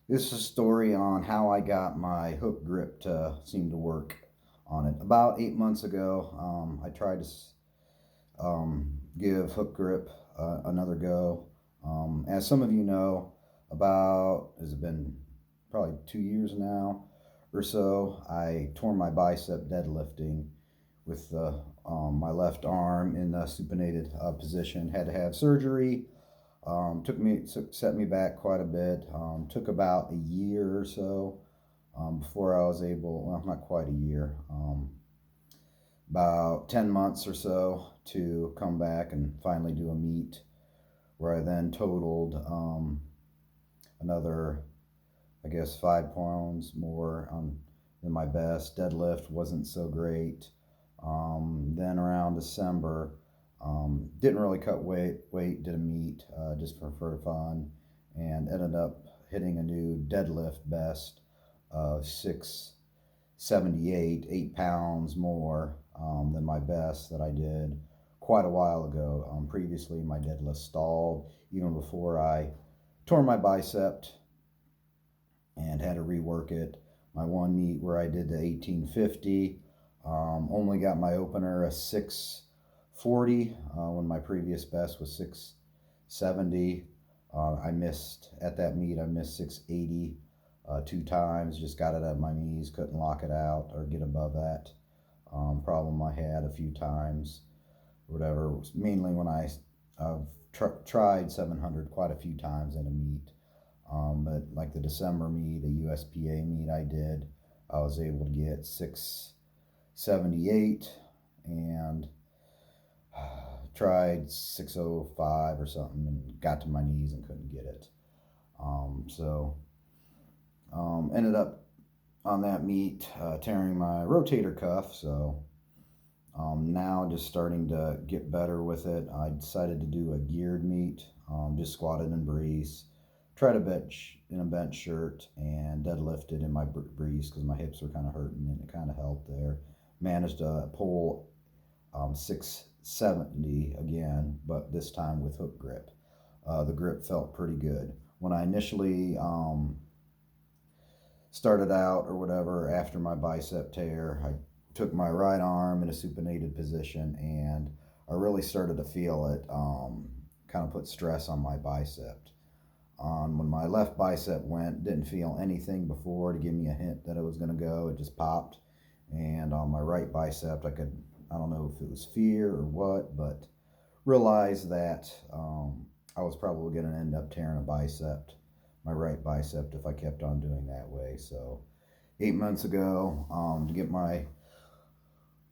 This is a story on how I got my hook grip to seem to work on it. About 8 months ago, I tried to give hook grip another go. As some of you know, has it been probably 2 years now or so, I tore my bicep deadlifting with my left arm in the supinated position. Had to have surgery. Set me back quite a bit. Took about a year or so before I was able. Well, not quite a year. About 10 months or so to come back and finally do a meet where I then totaled another, I guess, 5 pounds more than my best. Deadlift wasn't so great. Then around December, didn't really cut weight, did a meet just for fun, and ended up hitting a new deadlift best of 678, 8 pounds more than my best that I did quite a while ago. Previously, my deadlift stalled even before I tore my bicep and had to rework it. My one meet where I did the 1850, only got my opener a 640 when my previous best was 670. I missed at that meet. I missed 680 2 times. Just got it at my knees. Couldn't lock it out or get above that problem I had a few times. Whatever. Mainly when I've tried 700 quite a few times in a meet. But like the December meet, a USPA meet I did, I was able to get 678 and tried 605 or something and got to my knees and couldn't get it. Ended up on that meet tearing my rotator cuff. Now just starting to get better with it. I decided to do a geared meet, just squatted and breeze. Tried a bench in a bench shirt and deadlifted in my breeze because my hips were kind of hurting and it kind of helped there. Managed to pull 670 again, but this time with hook grip. The grip felt pretty good. When I initially started out or whatever after my bicep tear, I took my right arm in a supinated position and I really started to feel it kind of put stress on my bicep. When my left bicep went, didn't feel anything before to give me a hint that it was going to go. It just popped. And on my right bicep, I don't know if it was fear or what, but realized that I was probably going to end up tearing my right bicep, if I kept on doing that way. So 8 months ago,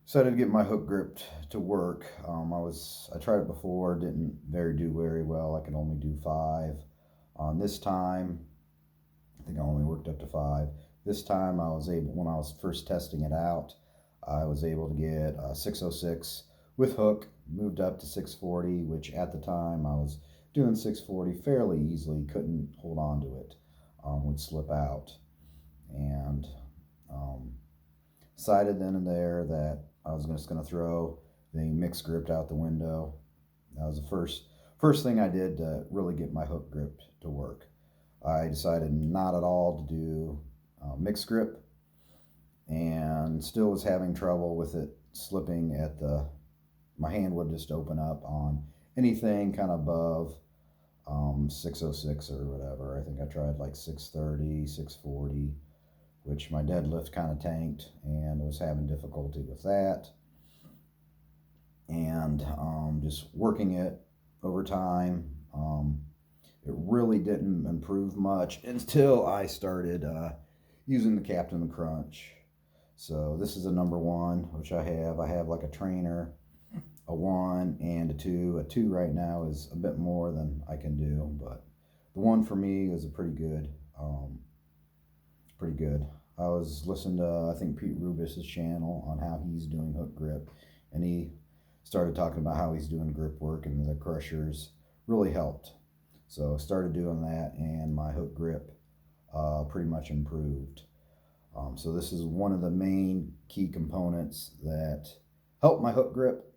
decided to get my hook grip to work. I tried it before, didn't do very well. I could only do 5. This time, I think I only worked up to 5. This time when I was first testing it out, I was able to get 606 with hook, moved up to 640, which at the time I was doing 640 fairly easily, couldn't hold on to it, would slip out. And decided then and there that I was just going to throw the mixed grip out the window. That was the first thing I did to really get my hook grip to work. I decided not at all to do mixed grip and still was having trouble with it slipping my hand would just open up on anything kind of above 606 or whatever. I think I tried like 630, 640, which my deadlift kind of tanked and was having difficulty with that. And just working it over time, it really didn't improve much until I started using the Captain Crunch. So this is a number 1, which I have. I have like a trainer, a 1 and a 2. A 2 right now is a bit more than I can do, but the 1 for me is a pretty good. I was listening to, I think, Pete Rubis's channel on how he's doing hook grip, and he started talking about how he's doing grip work, and the crushers really helped. So I started doing that, and my hook grip pretty much improved. So this is one of the main key components that help my hook grip.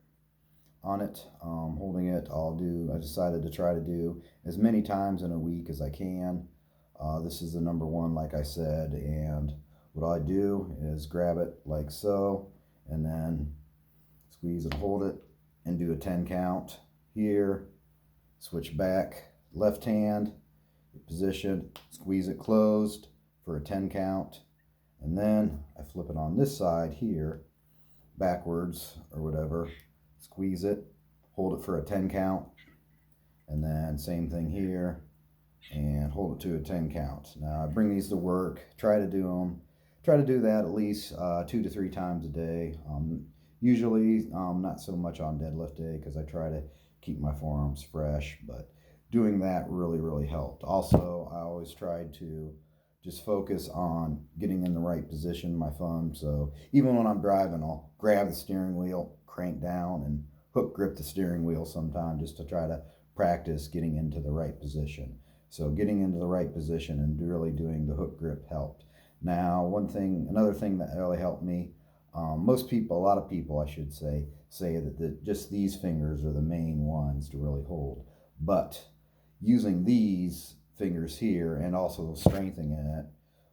on it, holding it. I decided to try to do as many times in a week as I can. This is the number one, like I said, and what I do is grab it like so, and then squeeze and hold it, and do a 10 count here, switch back, left hand, position, squeeze it closed for a 10 count, and then I flip it on this side here, backwards or whatever, squeeze it, hold it for a 10 count, and then same thing here, and hold it to a 10 count. Now I bring these to work, try to do that at least 2 to 3 times a day. Usually not so much on deadlift day because I try to keep my forearms fresh, but doing that really helped. Also, I always tried to just focus on getting in the right position, my thumb. So even when I'm driving, I'll grab the steering wheel, crank down, and hook grip the steering wheel sometime just to try to practice getting into the right position. So getting into the right position and really doing the hook grip helped. Now, another thing that really helped me, a lot of people I should say that just these fingers are the main ones to really hold. But using these fingers here and also strengthening it,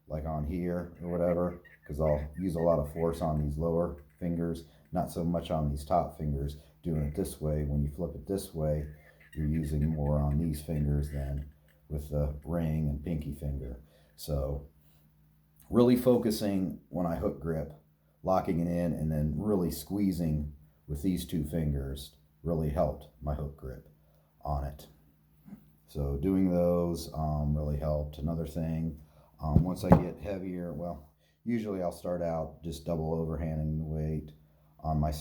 like on here or whatever, because I'll use a lot of force on these lower fingers, not so much on these top fingers. Doing it this way, when you flip it this way, you're using more on these fingers than with the ring and pinky finger. So really focusing when I hook grip, locking it in, and then really squeezing with these 2 fingers really helped my hook grip on it. So doing those really helped. Another thing, once I get heavier, well, usually I'll start out just double overhanding the weight on my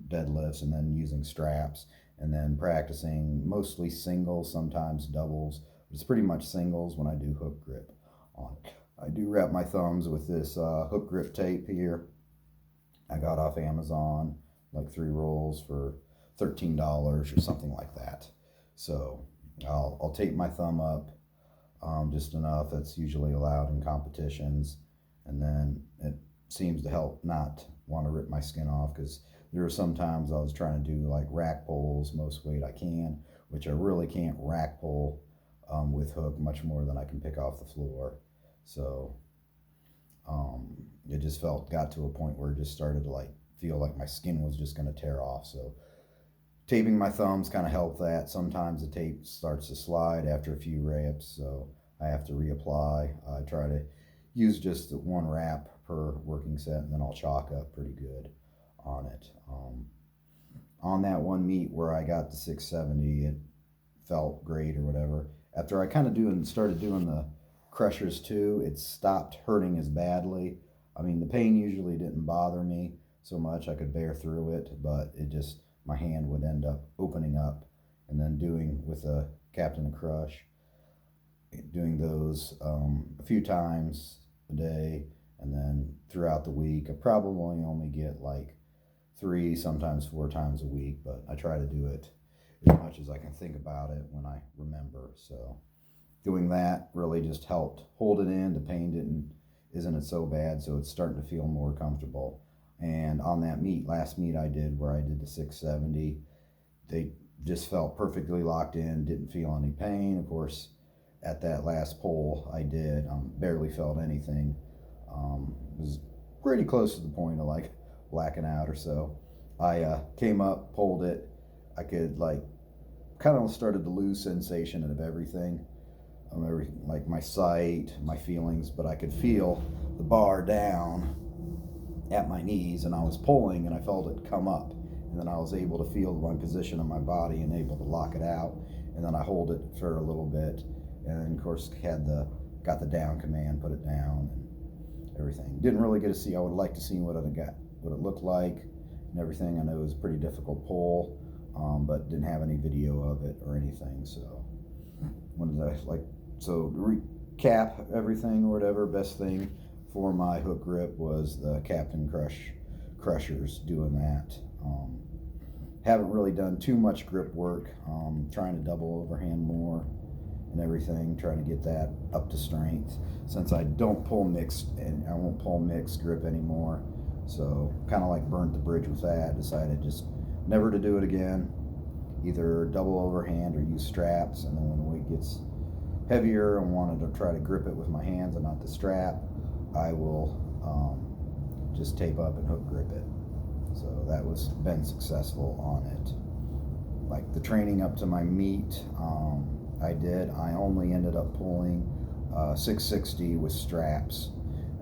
deadlifts, and then using straps, and then practicing mostly singles, sometimes doubles. It's pretty much singles when I do hook grip on it. I do wrap my thumbs with this hook grip tape here. I got off Amazon, like 3 rolls for $13 or something like that. So I'll tape my thumb up just enough. That's usually allowed in competitions, and then it seems to help not want to rip my skin off, because there are some times I was trying to do like rack pulls, most weight I can, which I really can't rack pull with hook much more than I can pick off the floor. So it just got to a point where it just started to feel like my skin was just going to tear off. So taping my thumbs kind of helped that. Sometimes the tape starts to slide after a few reps, so I have to reapply. I try to use just 1 wrap per working set, and then I'll chalk up pretty good on it. On that one meet where I got the 670, it felt great or whatever. After I kind of started doing the crushers too, it stopped hurting as badly. I mean, the pain usually didn't bother me so much. I could bear through it, but my hand would end up opening up. And then doing with a Captain and Crush, doing those a few times a day, and then throughout the week, I probably only get like 3, sometimes 4 times a week, but I try to do it as much as I can think about it when I remember. So doing that really just helped hold it in. The pain isn't so bad, so it's starting to feel more comfortable. And on that last meet I did, where I did the 670, they just felt perfectly locked in, didn't feel any pain. Of course, at that last pull I did, barely felt anything. It was pretty close to the point of like blacking out or so. I came up, pulled it. I could kind of started to lose sensation of everything. Like my sight, my feelings, but I could feel the bar down at my knees, and I was pulling and I felt it come up, and then I was able to feel my position of my body and able to lock it out, and then I hold it for a little bit, and then of course got the down command, put it down and everything. Didn't really get to see. I would like to see what it looked like and everything. I know it was a pretty difficult pull, but didn't have any video of it or anything. So to recap everything or whatever, best thing for my hook grip was the Captain Crushers, doing that. Haven't really done too much grip work, trying to double overhand more and everything, trying to get that up to strength, since I don't pull mixed, and I won't pull mixed grip anymore. So kind of burnt the bridge with that, decided just never to do it again. Either double overhand or use straps, and then when the weight gets heavier and wanted to try to grip it with my hands and not the strap, I will just tape up and hook grip it. So that was been successful on it. Like the training up to my meet, I only ended up pulling 660 with straps,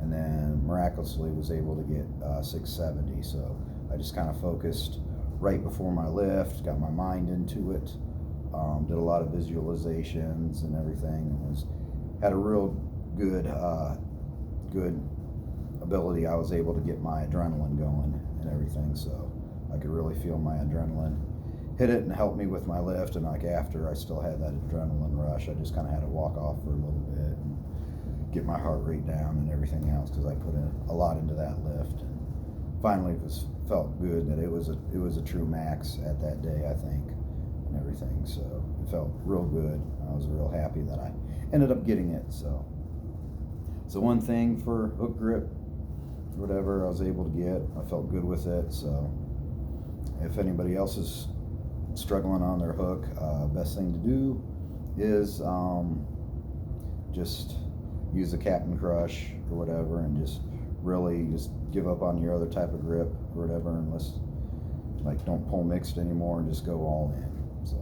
and then miraculously was able to get 670. So I just kind of focused right before my lift, got my mind into it, did a lot of visualizations and everything, and had a real good ability. I was able to get my adrenaline going and everything, so I could really feel my adrenaline hit it and help me with my lift. And like after I still had that adrenaline rush, I just kind of had to walk off for a little bit and get my heart rate down and everything else, because I put in a lot into that lift. And finally it felt good that it was a true max at that day, I think, and everything. So it felt real good. I was real happy that I ended up getting it. So one thing for hook grip, whatever I was able to get, I felt good with it. So if anybody else is struggling on their hook, best thing to do is just use a Captain Crush or whatever, and just really just give up on your other type of grip or whatever, unless, like, don't pull mixed anymore and just go all in. So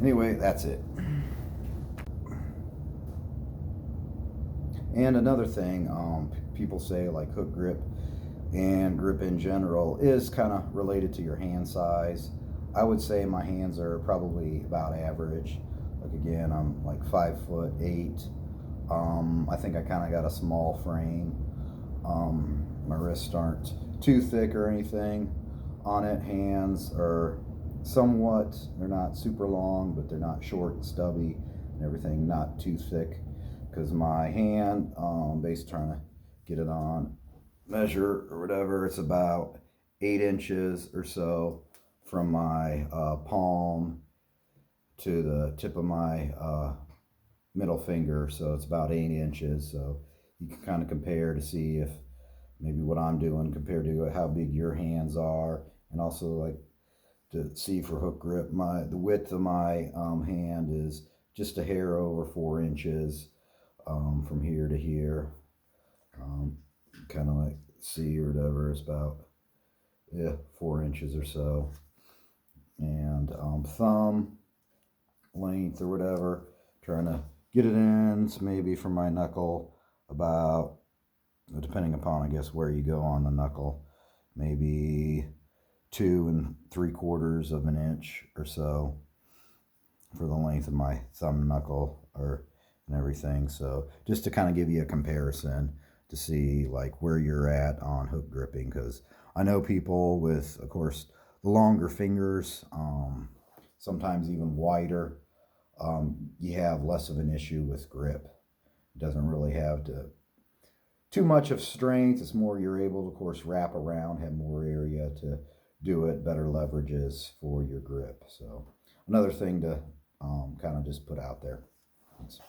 anyway, that's it. And another thing, people say like hook grip and grip in general is kind of related to your hand size. I would say my hands are probably about average. Like again, I'm like 5'8". I think I kind of got a small frame. My wrists aren't too thick or anything on it. Hands are somewhat, they're not super long, but they're not short and stubby and everything, not too thick. Because my hand, based trying to get it on measure or whatever, it's about 8 inches or so from my palm to the tip of my middle finger. So it's about 8 inches. So you can kind of compare to see if maybe what I'm doing compared to how big your hands are, and also like to see for hook grip, the width of my hand is just a hair over 4 inches from here to here. Kind of like see or whatever, it's about 4 inches or so. And thumb length or whatever, trying to get it in, so maybe from my knuckle about, depending upon I guess where you go on the knuckle, maybe 2 3/4 of an inch or so for the length of my thumb knuckle and everything. So just to kind of give you a comparison to see like where you're at on hook gripping, because I know people with, of course, the longer fingers, sometimes even wider, you have less of an issue with grip. It doesn't really have too much of strength. It's more you're able to, of course, wrap around, have more area to do it, better leverages for your grip. So another thing to kind of just put out there. Thanks.